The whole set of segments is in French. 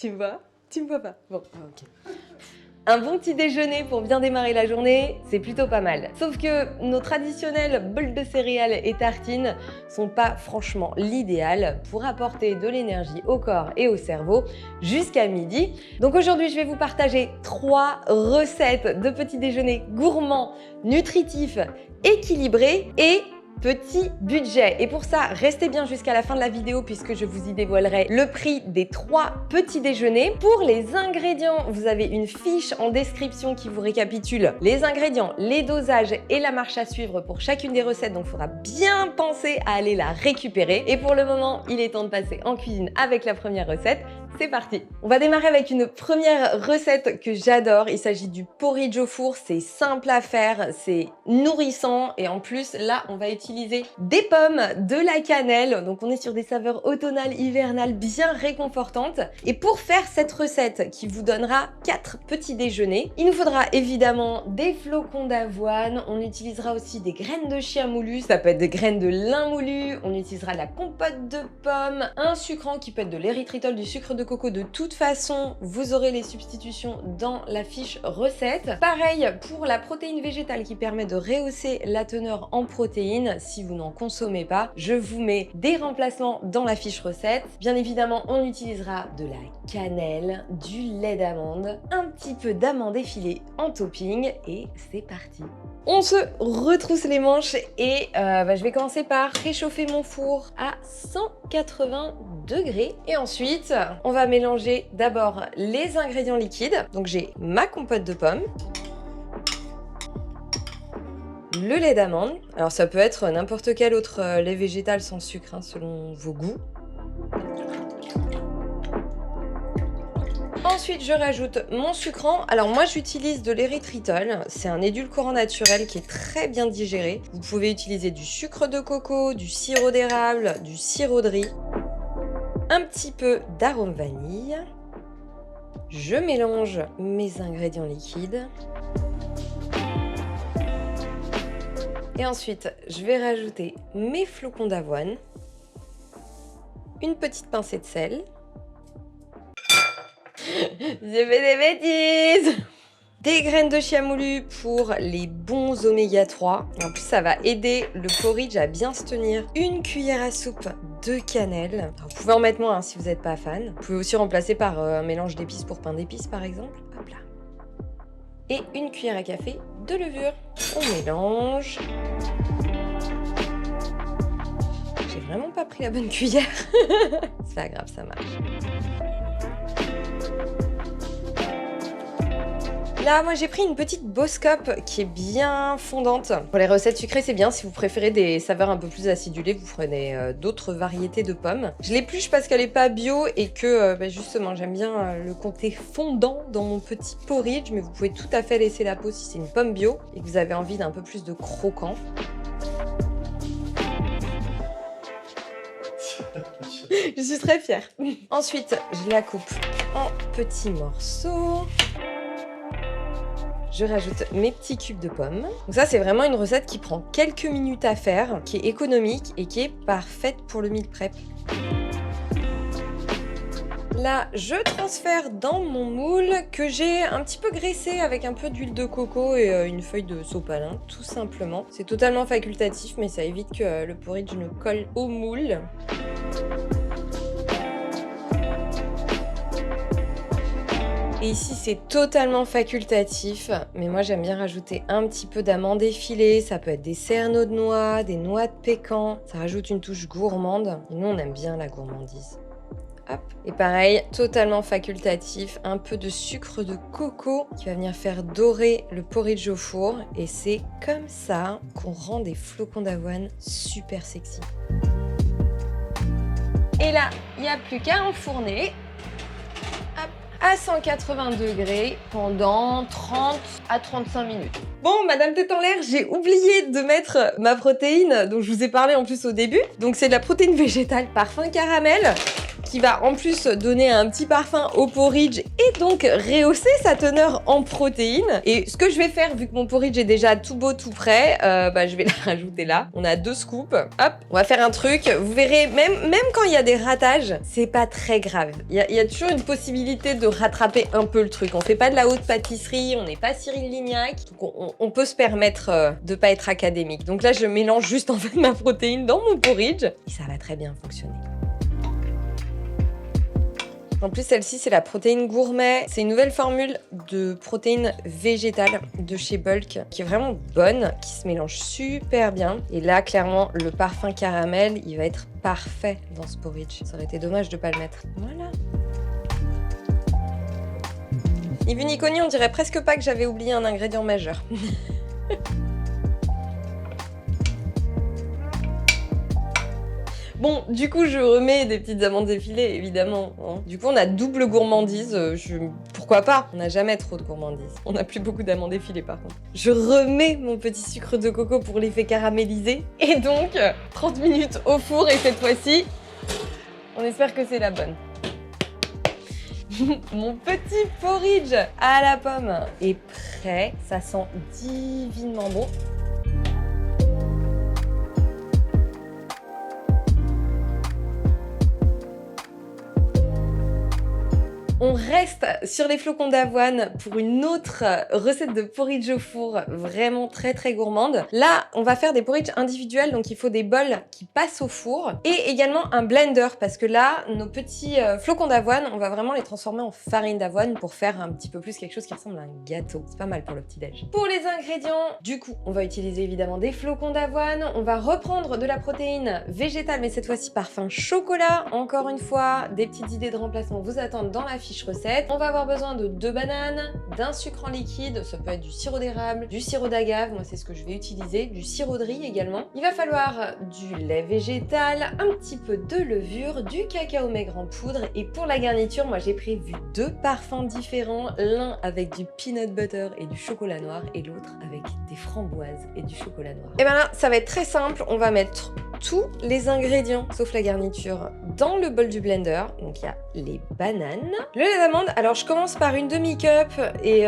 Tu me vois? Tu me vois pas? Bon, ok. Un bon petit déjeuner pour bien démarrer la journée, c'est plutôt pas mal. Sauf que nos traditionnels bols de céréales et tartines sont pas franchement l'idéal pour apporter de l'énergie au corps et au cerveau jusqu'à midi. Donc aujourd'hui, je vais vous partager 3 recettes de petits déjeuners gourmands, nutritifs, équilibrés et petit budget. Et pour ça, restez bien jusqu'à la fin de la vidéo puisque je vous y dévoilerai le prix des 3 petits déjeuners. Pour les ingrédients, vous avez une fiche en description qui vous récapitule les ingrédients, les dosages et la marche à suivre pour chacune des recettes. Donc il faudra bien penser à aller la récupérer. Et pour le moment, il est temps de passer en cuisine avec la première recette. C'est parti! On va démarrer avec une première recette que j'adore. Il s'agit du porridge au four. C'est simple à faire, c'est nourrissant et en plus, là, on va utiliser des pommes, de la cannelle. Donc, on est sur des saveurs automnales, hivernales bien réconfortantes. Et pour faire cette recette qui vous donnera 4 petits déjeuners, il nous faudra évidemment des flocons d'avoine. On utilisera aussi des graines de chia moulu. Ça peut être des graines de lin moulu. On utilisera de la compote de pommes, un sucrant qui peut être de l'érythritol, du sucre de coco. De toute façon, vous aurez les substitutions dans la fiche recette. Pareil pour la protéine végétale qui permet de rehausser la teneur en protéines. Si vous n'en consommez pas, je vous mets des remplacements dans la fiche recette. Bien évidemment, on utilisera de la cannelle, du lait d'amande, un petit peu d'amande effilée en topping et c'est parti. On se retrousse les manches et je vais commencer par réchauffer mon four à 180 degrés. Et ensuite, on va mélanger d'abord les ingrédients liquides. Donc j'ai ma compote de pommes, le lait d'amande. Alors ça peut être n'importe quel autre lait végétal sans sucre, hein, selon vos goûts. Ensuite, je rajoute mon sucrant. Alors moi, j'utilise de l'érythritol. C'est un édulcorant naturel qui est très bien digéré. Vous pouvez utiliser du sucre de coco, du sirop d'érable, du sirop de riz, un petit peu d'arôme vanille. Je mélange mes ingrédients liquides. Et ensuite, je vais rajouter mes flocons d'avoine, une petite pincée de sel. J'ai fait des bêtises! Des graines de chia moulu pour les bons oméga 3. En plus, ça va aider le porridge à bien se tenir. Une cuillère à soupe de cannelle. Alors, vous pouvez en mettre moins hein, si vous n'êtes pas fan. Vous pouvez aussi remplacer par un mélange d'épices pour pain d'épices, par exemple. Hop là. Et une cuillère à café de levure. On mélange. J'ai vraiment pas pris la bonne cuillère. C'est pas grave, ça marche. Là, moi, j'ai pris une petite Boss Cup qui est bien fondante. Pour les recettes sucrées, c'est bien. Si vous préférez des saveurs un peu plus acidulées, vous prenez d'autres variétés de pommes. Je l'épluche parce qu'elle n'est pas bio et que, justement, j'aime bien le côté fondant dans mon petit porridge. Mais vous pouvez tout à fait laisser la peau si c'est une pomme bio et que vous avez envie d'un peu plus de croquant. Je suis très fière. Ensuite, je la coupe en petits morceaux. Je rajoute mes petits cubes de pommes. Donc ça, c'est vraiment une recette qui prend quelques minutes à faire, qui est économique et qui est parfaite pour le meal prep. Là, je transfère dans mon moule que j'ai un petit peu graissé avec un peu d'huile de coco et une feuille de sopalin, tout simplement. C'est totalement facultatif, mais ça évite que le porridge ne colle au moule. Et ici, c'est totalement facultatif, mais moi, j'aime bien rajouter un petit peu d'amande effilée. Ça peut être des cerneaux de noix, des noix de pécan. Ça rajoute une touche gourmande. Et nous, on aime bien la gourmandise. Hop. Et pareil, totalement facultatif, un peu de sucre de coco qui va venir faire dorer le porridge au four. Et c'est comme ça qu'on rend des flocons d'avoine super sexy. Et là, il n'y a plus qu'à enfourner. À 180 degrés pendant 30 à 35 minutes. Bon, Madame Tête en l'air, j'ai oublié de mettre ma protéine dont je vous ai parlé en plus au début. Donc c'est de la protéine végétale parfum caramel qui va en plus donner un petit parfum au porridge et donc rehausser sa teneur en protéines. Et ce que je vais faire, vu que mon porridge est déjà tout beau, tout prêt, je vais la rajouter là. On a 2 scoops. Hop, on va faire un truc. Vous verrez, même quand il y a des ratages, c'est pas très grave. Il y a toujours une possibilité de rattraper un peu le truc. On fait pas de la haute pâtisserie, on n'est pas Cyril Lignac, donc on peut se permettre de pas être académique. Donc là, je mélange juste en fait ma protéine dans mon porridge et ça va très bien fonctionner. En plus, celle-ci, c'est la protéine gourmet. C'est une nouvelle formule de protéines végétales de chez Bulk qui est vraiment bonne, qui se mélange super bien. Et là, clairement, le parfum caramel, il va être parfait dans ce porridge. Ça aurait été dommage de ne pas le mettre. Voilà. Ni vu ni connu, on dirait presque pas que j'avais oublié un ingrédient majeur. Bon, du coup, je remets des petites amandes effilées, évidemment. Hein. Du coup, on a double gourmandise. Pourquoi pas? On n'a jamais trop de gourmandise. On n'a plus beaucoup d'amandes effilées, par contre. Je remets mon petit sucre de coco pour l'effet caramélisé. Et donc, 30 minutes au four. Et cette fois-ci, on espère que c'est la bonne. Mon petit porridge à la pomme est prêt. Ça sent divinement bon. On reste sur les flocons d'avoine pour une autre recette de porridge au four, vraiment très très gourmande. Là, on va faire des porridges individuels, donc il faut des bols qui passent au four et également un blender parce que là, nos petits flocons d'avoine, on va vraiment les transformer en farine d'avoine pour faire un petit peu plus quelque chose qui ressemble à un gâteau. C'est pas mal pour le petit-déj. Pour les ingrédients, du coup, on va utiliser évidemment des flocons d'avoine, on va reprendre de la protéine végétale, mais cette fois-ci parfum chocolat. Encore une fois, des petites idées de remplacement vous attendent dans la fiche recette. On va avoir besoin de 2 bananes, d'un sucre en liquide, ça peut être du sirop d'érable, du sirop d'agave, moi c'est ce que je vais utiliser, du sirop de riz également. Il va falloir du lait végétal, un petit peu de levure, du cacao maigre en poudre et pour la garniture, moi j'ai prévu 2 parfums différents, l'un avec du peanut butter et du chocolat noir et l'autre avec des framboises et du chocolat noir. Et bien là, ça va être très simple, on va mettre tous les ingrédients, sauf la garniture, dans le bol du blender. Donc il y a les bananes, le lait d'amande. Alors je commence par une demi-cup et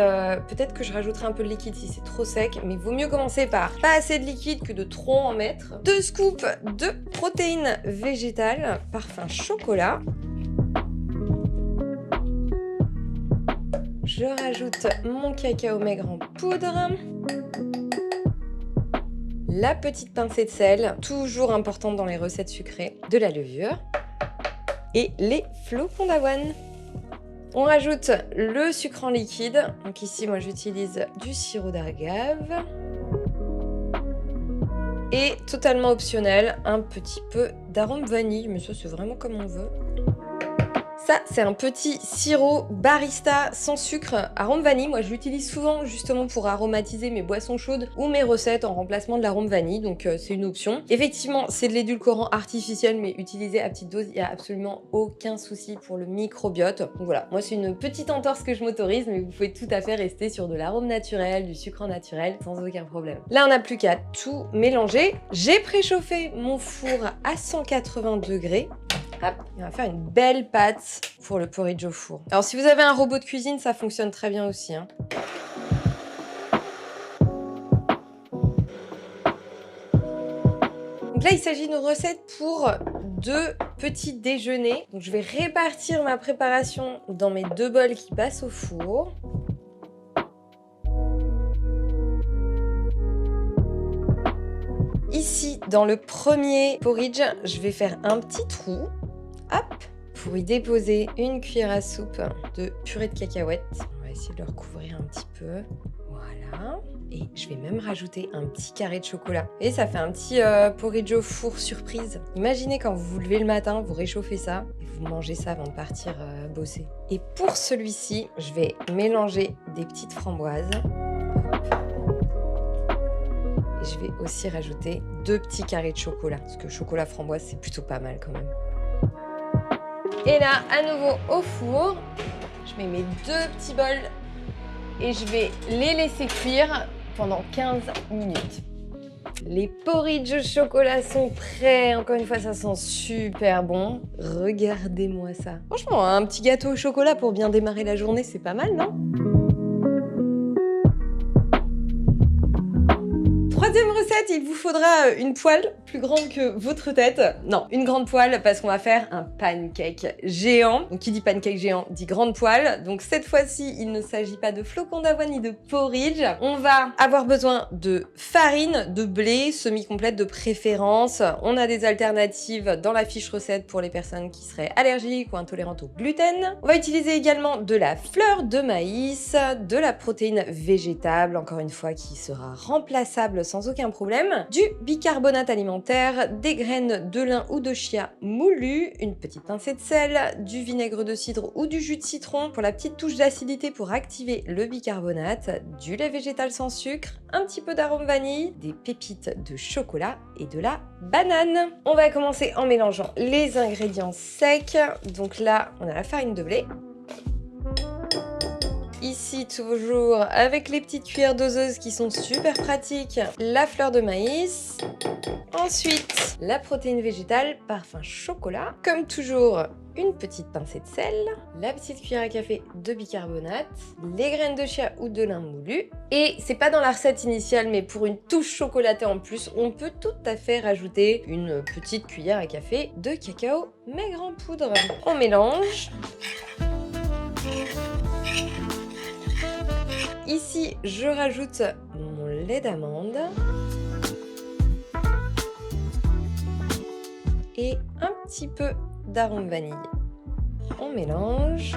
peut-être que je rajouterai un peu de liquide si c'est trop sec, mais vaut mieux commencer par pas assez de liquide que de trop en mettre. 2 scoops de protéines végétales, parfum chocolat. Je rajoute mon cacao maigre en poudre. La petite pincée de sel, toujours importante dans les recettes sucrées, de la levure et les flocons d'avoine. On rajoute le sucre en liquide. Donc ici, moi, j'utilise du sirop d'agave. Et totalement optionnel, un petit peu d'arôme vanille, mais ça, c'est vraiment comme on veut. Ça, c'est un petit sirop barista sans sucre, arôme vanille. Moi, je l'utilise souvent justement pour aromatiser mes boissons chaudes ou mes recettes en remplacement de l'arôme vanille, donc c'est une option. Effectivement, c'est de l'édulcorant artificiel, mais utilisé à petite dose, il n'y a absolument aucun souci pour le microbiote. Donc voilà, moi, c'est une petite entorse que je m'autorise, mais vous pouvez tout à fait rester sur de l'arôme naturel, du sucre naturel, sans aucun problème. Là, on n'a plus qu'à tout mélanger. J'ai préchauffé mon four à 180 degrés. Hop, on va faire une belle pâte pour le porridge au four. Alors si vous avez un robot de cuisine, ça fonctionne très bien aussi. Hein. Donc là, il s'agit d'une recette pour 2 petits déjeuners. Donc je vais répartir ma préparation dans mes 2 bols qui passent au four. Ici, dans le premier porridge, je vais faire un petit trou. Hop, pour y déposer une cuillère à soupe de purée de cacahuètes. On va essayer de le recouvrir un petit peu. Voilà. Et je vais même rajouter un petit carré de chocolat. Et ça fait un petit porridge au four surprise. Imaginez quand vous vous levez le matin, vous réchauffez ça et vous mangez ça avant de partir bosser. Et pour celui-ci, je vais mélanger des petites framboises. Et je vais aussi rajouter 2 petits carrés de chocolat. Parce que chocolat framboise, c'est plutôt pas mal quand même. Et là, à nouveau au four, je mets mes 2 petits bols et je vais les laisser cuire pendant 15 minutes. Les porridge au chocolat sont prêts. Encore une fois, ça sent super bon. Regardez-moi ça. Franchement, un petit gâteau au chocolat pour bien démarrer la journée, c'est pas mal, non? Troisième recette, il vous faudra une poêle plus grande que votre tête. Non, une grande poêle parce qu'on va faire un pancake géant. Donc qui dit pancake géant dit grande poêle. Donc cette fois-ci, il ne s'agit pas de flocons d'avoine ni de porridge. On va avoir besoin de farine, de blé, semi-complète de préférence. On a des alternatives dans la fiche recette pour les personnes qui seraient allergiques ou intolérantes au gluten. On va utiliser également de la fleur de maïs, de la protéine végétale, encore une fois, qui sera remplaçable sans aucun problème, du bicarbonate alimentaire, des graines de lin ou de chia moulues, une petite pincée de sel, du vinaigre de cidre ou du jus de citron pour la petite touche d'acidité pour activer le bicarbonate, du lait végétal sans sucre, un petit peu d'arôme vanille, des pépites de chocolat et de la banane. On va commencer en mélangeant les ingrédients secs. Donc là, on a la farine de blé. Ici, toujours avec les petites cuillères doseuses qui sont super pratiques, la fleur de maïs. Ensuite, la protéine végétale, parfum chocolat. Comme toujours, une petite pincée de sel, la petite cuillère à café de bicarbonate, les graines de chia ou de lin moulu. Et c'est pas dans la recette initiale, mais pour une touche chocolatée en plus, on peut tout à fait rajouter une petite cuillère à café de cacao maigre en poudre. On mélange. Ici, je rajoute mon lait d'amande et un petit peu d'arôme vanille. On mélange.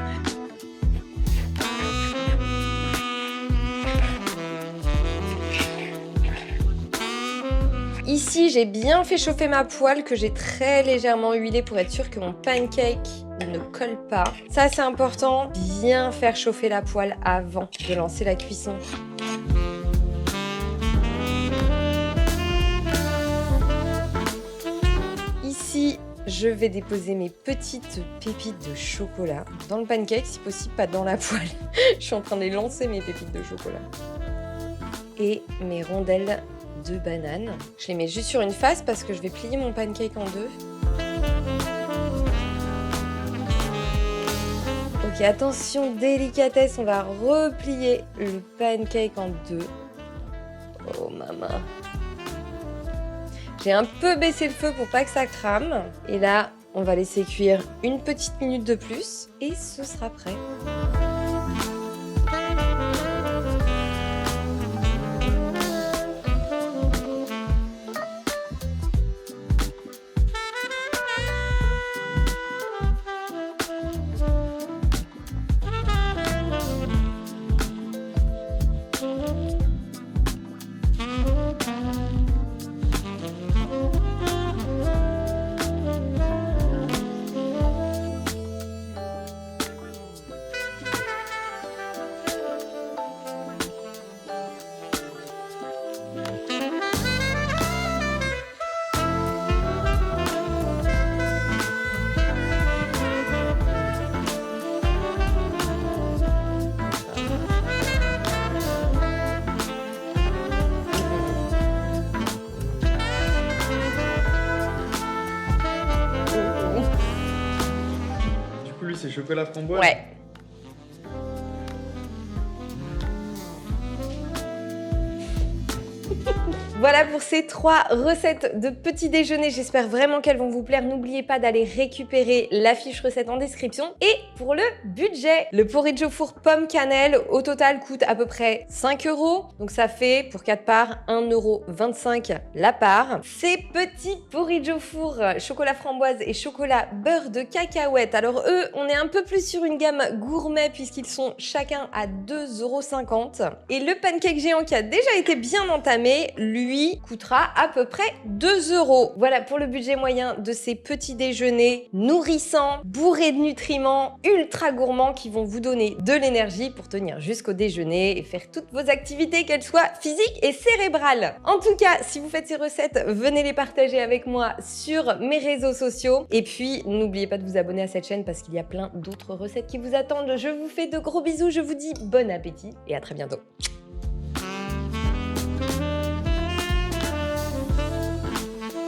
Ici, j'ai bien fait chauffer ma poêle que j'ai très légèrement huilée pour être sûr que mon pancake ne colle pas. Ça, c'est important, bien faire chauffer la poêle avant de lancer la cuisson. Ici, je vais déposer mes petites pépites de chocolat dans le pancake, si possible pas dans la poêle. Je suis en train de les lancer, mes pépites de chocolat. Et mes rondelles de banane. Je les mets juste sur une face parce que je vais plier mon pancake en deux. Ok, attention, délicatesse, on va replier le pancake en deux. Oh maman. J'ai un peu baissé le feu pour pas que ça crame. Et là, on va laisser cuire une petite minute de plus et ce sera prêt. C'est chocolat framboise? Ouais. Voilà pour ces 3 recettes de petit déjeuner. J'espère vraiment qu'elles vont vous plaire. N'oubliez pas d'aller récupérer la fiche recette en description. Et pour le budget, le porridge au four pomme cannelle au total coûte à peu près 5 €. Donc ça fait pour 4 parts 1,25 € la part. Ces petits porridge au four chocolat framboise et chocolat beurre de cacahuète. Alors eux, on est un peu plus sur une gamme gourmet puisqu'ils sont chacun à 2,50 €. Et le pancake géant qui a déjà été bien entamé, lui, coûtera à peu près 2 €. Voilà pour le budget moyen de ces petits déjeuners nourrissants, bourrés de nutriments, ultra gourmands qui vont vous donner de l'énergie pour tenir jusqu'au déjeuner et faire toutes vos activités, qu'elles soient physiques et cérébrales. En tout cas, si vous faites ces recettes, venez les partager avec moi sur mes réseaux sociaux. Et puis, n'oubliez pas de vous abonner à cette chaîne parce qu'il y a plein d'autres recettes qui vous attendent. Je vous fais de gros bisous, je vous dis bon appétit et à très bientôt.